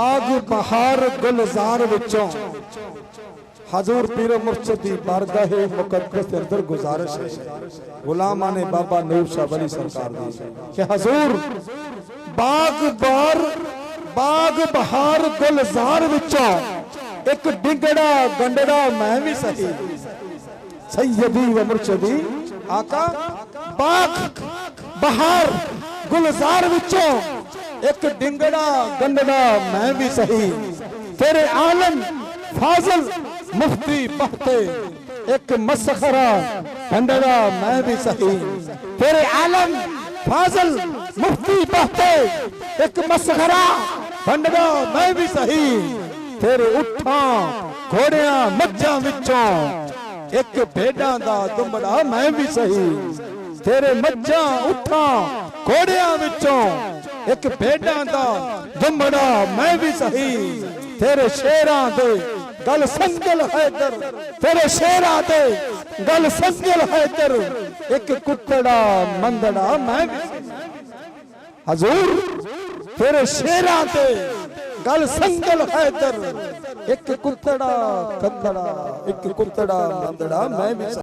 बाग बहार गुलजार विचों हजूर पीर मुर्शिद दी बारगाह मुकद्दस दे अंदर गुजारिश है गुलामा ने बाबा नूर शाह वली सरकार दी कि हजूर बाग बहार गुलजार विचों एक डिंगड़ा गंडड़ा मैं भी सही सैयदी व मुर्शिदी आका बाग बहार गुलजार विचों एक डिंगड़ा गंडड़ा मैं भी सही तेरे आलम फाजल मुफ्ती बहते एक मसखरा गंडड़ा मैं भी सही तेरे आलम फाजल मुफ्ती बहते एक मसखरा गंडड़ा मैं भी सही तेरे उठा घोड़िया मज्जा विचों एक भेड़ा दा दुमड़ा मैं भी सही तेरे मज्जा उठा घोड़िया विचों एक भेड़ा दा दुमड़ा मैं भी सही तेरे शेरां दे गल संगल हैदर तेरे शेरां दे गल संगल हैदर एक कुत्तड़ा मंदड़ा मैं भी हजूर तेरे शेरां दे गल संगल हैदर एक कुत्तड़ा कंदड़ा एक कुत्तड़ा मंदड़ा मैं भी